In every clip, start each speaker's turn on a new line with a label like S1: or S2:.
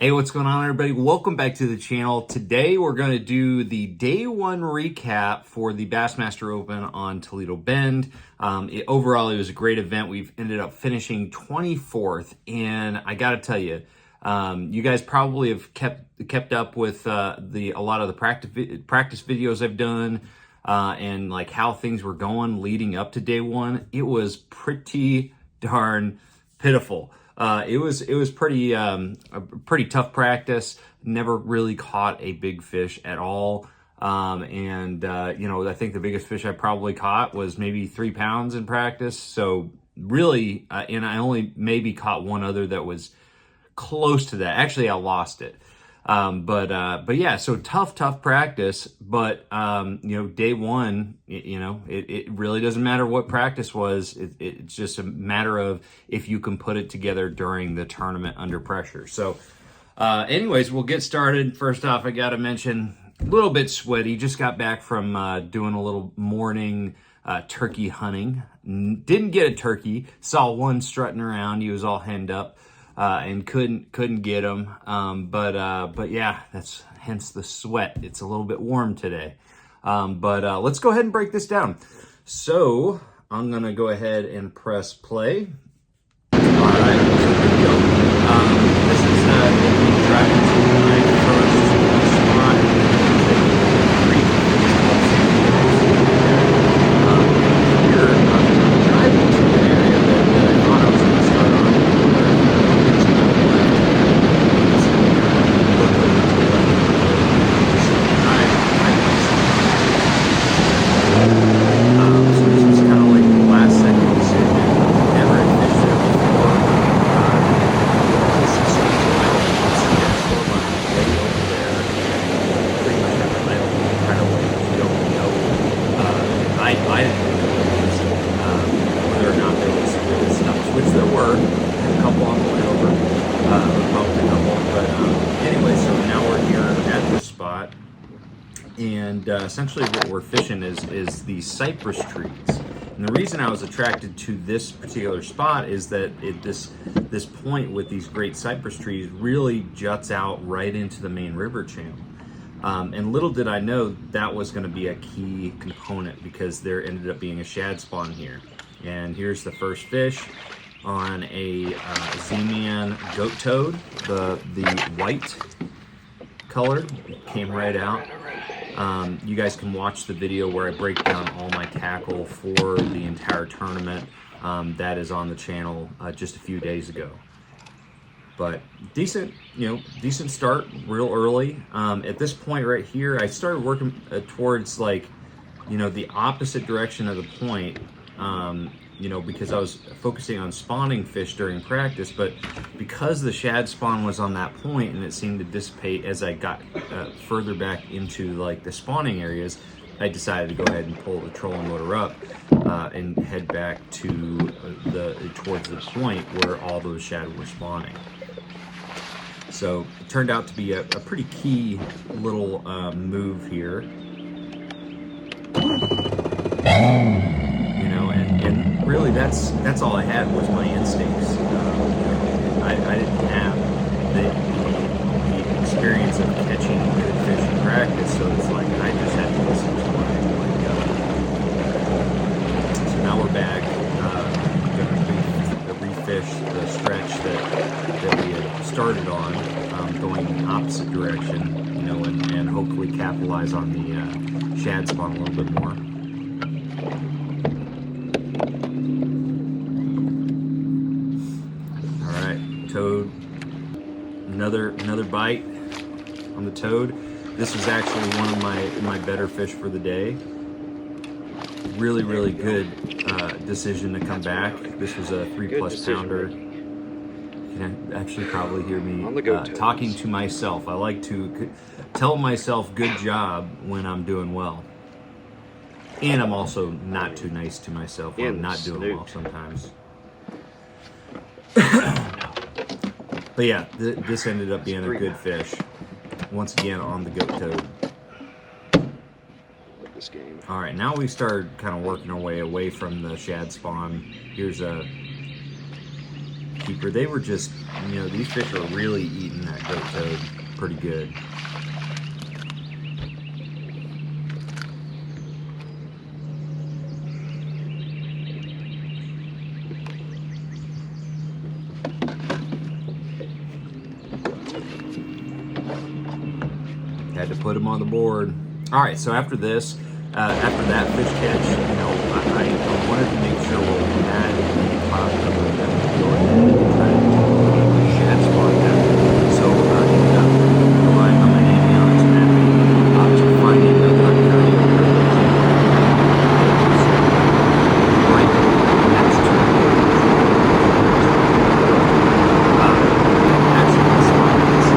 S1: Hey, what's going on, everybody? Welcome back to the channel. Today we're going to do the day one recap for the Bassmaster Open on Toledo Bend. Overall, it was a great event. We've ended up finishing 24th, and I got to tell you, you guys probably have kept up with a lot of the practice videos I've done and like how things were going leading up to day one. It was pretty darn pitiful. It was pretty a pretty tough practice. Never really caught a big fish at all. You know, I think the biggest fish I probably caught was maybe 3 pounds in practice. So really, and I only maybe caught one other that was close to that. Actually, I lost it. But yeah, so tough practice. But you know, day one, you know, it really doesn't matter what practice was. It's just a matter of if you can put it together during the tournament under pressure. So, anyways, we'll get started. First off, I got to mention a little bit sweaty. Just got back from doing a little morning turkey hunting. Didn't get a turkey. Saw one strutting around. He was all henned up. And couldn't get them. But yeah, that's hence the sweat. It's a little bit warm today. Let's go ahead and break this down. So I'm gonna go ahead and press play. All right, so here we go. This is me driving to my first spot. Here I'm driving to an area that I thought I was gonna start on. Essentially what we're fishing is these cypress trees. And the reason I was attracted to this particular spot is that this point with these great cypress trees really juts out right into the main river channel. And little did I know that was going to be a key component, because there ended up being a shad spawn here. And here's the first fish on a Z-Man goat toad. The white color came right out. You guys can watch the video where I break down all my tackle for the entire tournament. That is on the channel just a few days ago. But decent start real early. At this point right here, I started working towards, like, you know, the opposite direction of the point. You know, because I was focusing on spawning fish during practice, but because the shad spawn was on that point and it seemed to dissipate as I got further back into like the spawning areas, I decided to go ahead and pull the trolling motor up and head back to towards the point where all those shad were spawning. So it turned out to be a pretty key little move here. You know, and really that's all I had was my instincts. I didn't have the experience of catching good fish in practice, so it's like I just had to listen to my gut. So now we're back. Going to refish the stretch that we had started on, going in the opposite direction, you know, and hopefully capitalize on the shad spawn a little bit more. Toad, another bite on the toad. This was actually one of my better fish for the day. Really good decision to come back. This was a 3+ pounder. You can actually probably hear me talking to myself. I like to tell myself good job when I'm doing well. And I'm also not too nice to myself when I'm not doing well sometimes. But yeah, this ended up being a good fish. Once again on the goat toad. This game. All right, now we started kind of working our way away from the shad spawn. Here's a keeper. They were just, you know, these fish are really eating that goat toad pretty good. Had to put him on the board. All right, so after this, after that fish catch, you know, I wanted to make sure what we had in the cloud cover that we go ahead and try to duplicate the shad spawn pattern. So I ended up relying on my avionics mapping to find another area where the jig right next to the actually this line is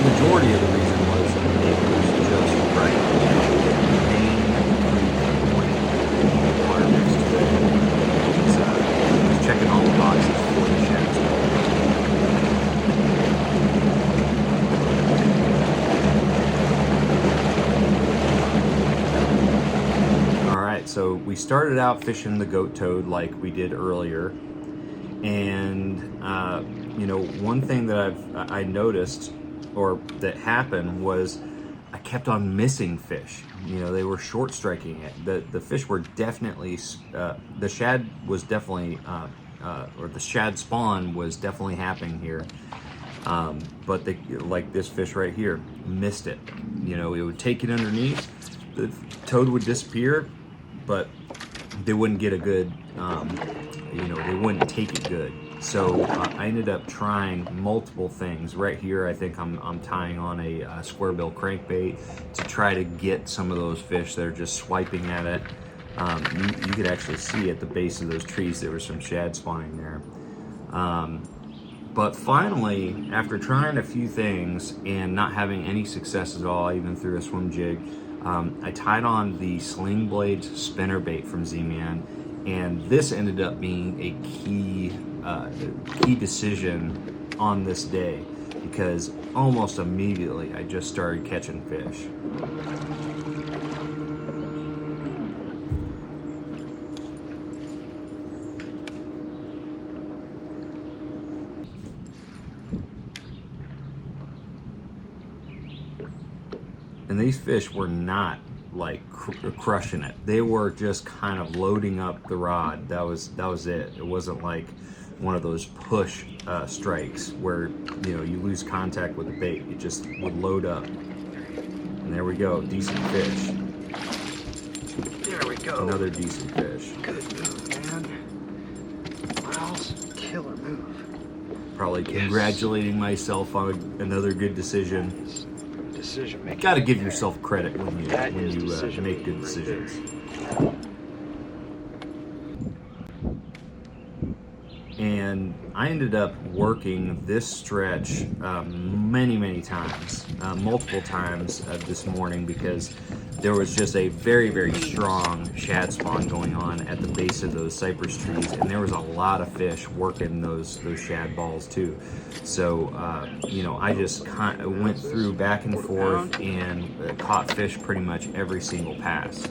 S1: majority of the reason was it was just right at the main creek point, the water next to it. It was checking all the boxes for the shads. All right, so we started out fishing the goat toad like we did earlier, and you know, one thing that I noticed, or that happened, was I kept on missing fish. You know, they were short striking it. The fish were definitely, the shad was definitely, or the shad spawn was definitely happening here. But they, like this fish right here, missed it. You know, it would take it underneath, the toad would disappear, but they wouldn't get a good, you know, they wouldn't take it good. So I ended up trying multiple things. Right here, I think I'm tying on a square bill crankbait to try to get some of those fish that are just swiping at it. You could actually see at the base of those trees there was some shad spawning there. But finally, after trying a few things and not having any success at all, even through a swim jig, I tied on the Sling Blades spinnerbait from Z-Man, and this ended up being a key decision on this day, because almost immediately I just started catching fish. And these fish were not like crushing it. They were just kind of loading up the rod. That was it. It wasn't like one of those push strikes where, you know, you lose contact with the bait. It just would load up. And there we go, decent fish.
S2: There we go.
S1: Another decent fish.
S2: Good move, man. Miles, killer move.
S1: Probably congratulating myself on another good decision.
S2: Decision making.
S1: Got to give yourself credit when you make good
S2: right
S1: decisions. And I ended up working this stretch many times, multiple times this morning, because there was just a very strong shad spawn going on at the base of those cypress trees, and there was a lot of fish working those shad balls too. So you know, I just kind of went through back and forth and caught fish pretty much every single pass.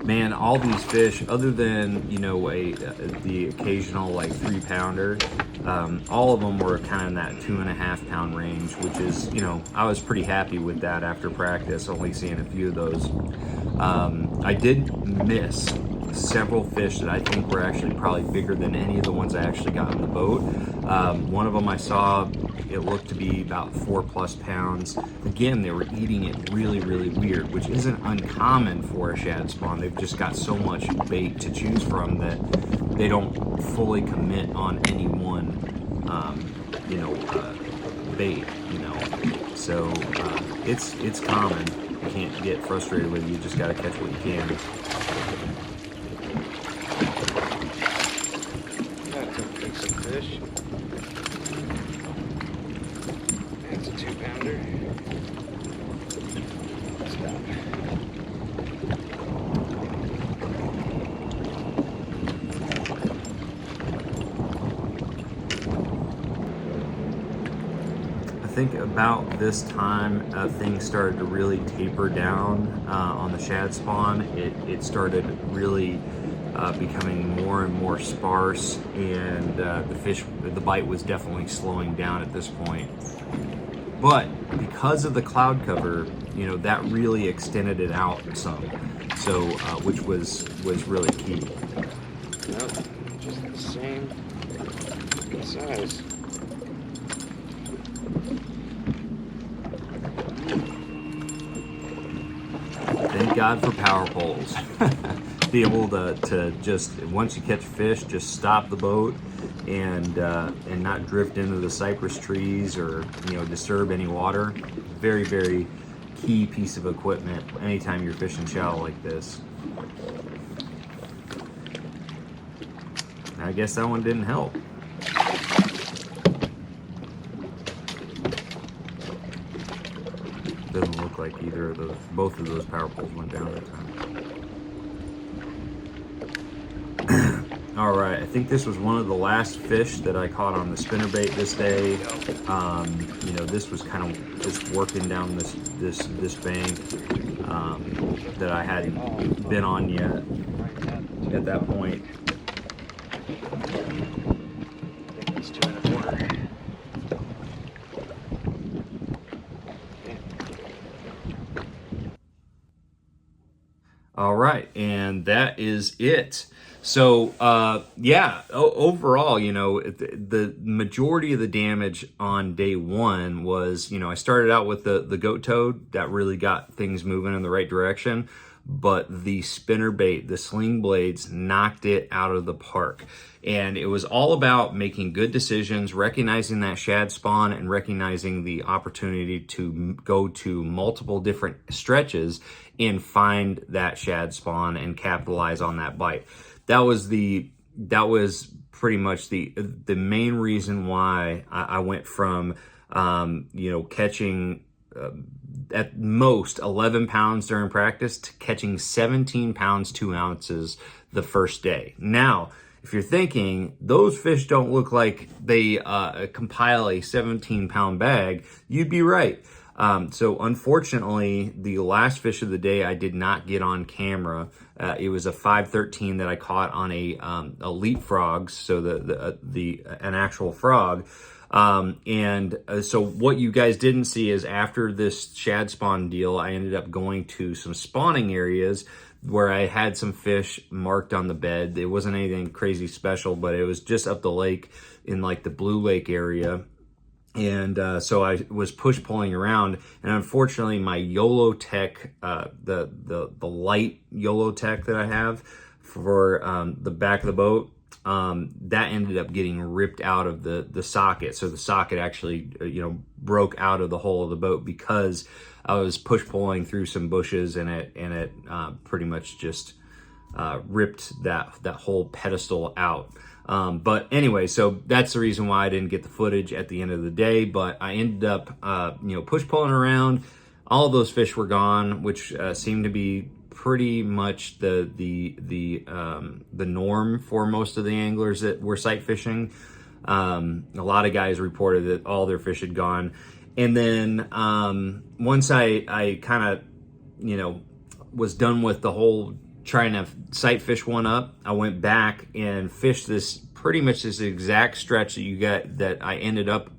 S1: man, all these fish, other than, you know, the occasional like 3-pounder, all of them were kind of in that 2.5 pound range, which is, you know, I was pretty happy with that after practice, only seeing a few of those. I did miss several fish that I think were actually probably bigger than any of the ones I actually got on the boat. One of them I saw, it looked to be about 4+ pounds. Again, they were eating it really, really weird, which isn't uncommon for a shad spawn. They've just got so much bait to choose from that they don't fully commit on any one, you know, bait, you know. So it's common. You can't get frustrated with it. You just got to catch what you can.
S2: That's some fish. That's a 2-pounder. Stop.
S1: I think about this time things started to really taper down on the shad spawn. It started really becoming more and more sparse, and the bite was definitely slowing down at this point. But because of the cloud cover, you know, that really extended it out some, so which was really key.
S2: Nope, just the same size.
S1: Thank God for power poles. Be able to just, once you catch fish, just stop the boat and not drift into the cypress trees or, you know, disturb any water. Very, very key piece of equipment anytime you're fishing shallow like this. I guess that one didn't help. Doesn't look like either of those, both of those power poles went down that time. All right, I think this was one of the last fish that I caught on the spinnerbait this day. You know, this was kind of just working down this bank that I hadn't been on yet at that point.
S2: It's 2.25.
S1: All right, and that is it. So yeah, overall, you know, the majority of the damage on day one was, you know, I started out with the goat toad that really got things moving in the right direction, but the spinnerbait, the sling blades, knocked it out of the park. And it was all about making good decisions, recognizing that shad spawn, and recognizing the opportunity to go to multiple different stretches and find that shad spawn and capitalize on that bite. That was pretty much the main reason why I went from you know, catching at most 11 pounds during practice to catching 17 pounds 2 ounces the first day. Now, if you're thinking those fish don't look like they compile a 17-pound bag, you'd be right. So unfortunately, the last fish of the day I did not get on camera. It was a 513 that I caught on a leapfrog, so an actual frog. So what you guys didn't see is after this shad spawn deal, I ended up going to some spawning areas where I had some fish marked on the bed. It wasn't anything crazy special, but it was just up the lake in like the Blue Lake area. And so I was push pulling around, and unfortunately my YOLO Tech, the light YOLO Tech that I have for the back of the boat, that ended up getting ripped out of the socket. So the socket actually, you know, broke out of the hull of the boat because I was push pulling through some bushes, and it pretty much just ripped that whole pedestal out. But anyway, so that's the reason why I didn't get the footage at the end of the day, but I ended up, you know, push pulling around. All of those fish were gone, which seemed to be pretty much the norm for most of the anglers that were sight fishing. A lot of guys reported that all their fish had gone. And then once I kind of, you know, was done with the whole trying to sight fish one up, I went back and fished this pretty much this exact stretch that you got that I ended up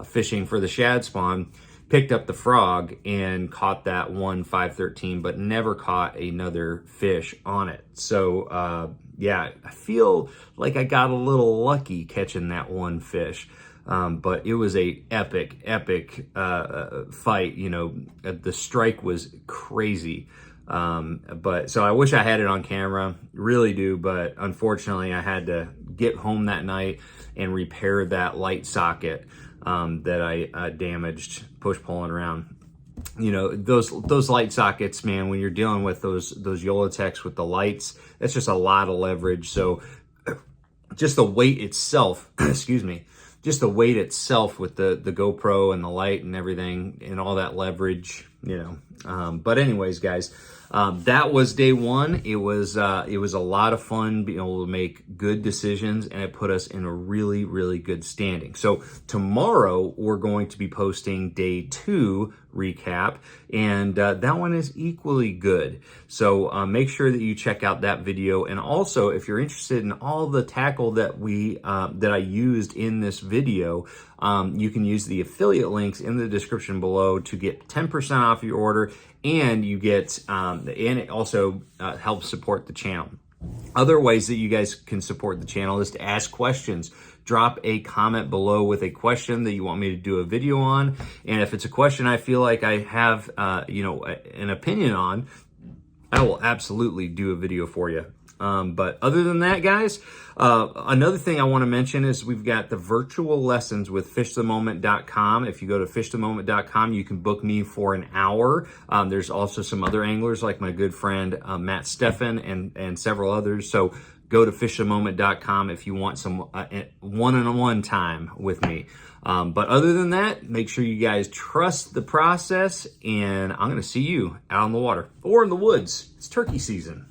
S1: fishing for the shad spawn. Picked up the frog and caught that one 513, but never caught another fish on it. So yeah, I feel like I got a little lucky catching that one fish. But it was a epic fight. You know, the strike was crazy. But so I wish I had it on camera, really do, but unfortunately I had to get home that night and repair that light socket that I damaged push pulling around. You know, those light sockets, man, when you're dealing with those Yolotechs with the lights, that's just a lot of leverage. So just the weight itself, excuse me, just the weight itself with the GoPro and the light and everything and all that leverage, you know. But anyways, guys, that was day one. It was a lot of fun being able to make good decisions, and it put us in a really, really good standing. So tomorrow we're going to be posting day 2 recap, and that one is equally good. So make sure that you check out that video. And also, if you're interested in all the tackle that I used in this video, you can use the affiliate links in the description below to get 10% off your order, and you get and it also helps support the channel. Other ways that you guys can support the channel is to ask questions. Drop a comment below with a question that you want me to do a video on, and if it's a question I feel like I have you know, an opinion on, I will absolutely do a video for you. But other than that, guys, another thing I want to mention is we've got the virtual lessons with fishthemoment.com. If you go to fishthemoment.com, you can book me for an hour. There's also some other anglers like my good friend Matt Steffen and several others. So go to fishthemoment.com if you want some one-on-one time with me. But other than that, make sure you guys trust the process, and I'm going to see you out on the water or in the woods. It's turkey season.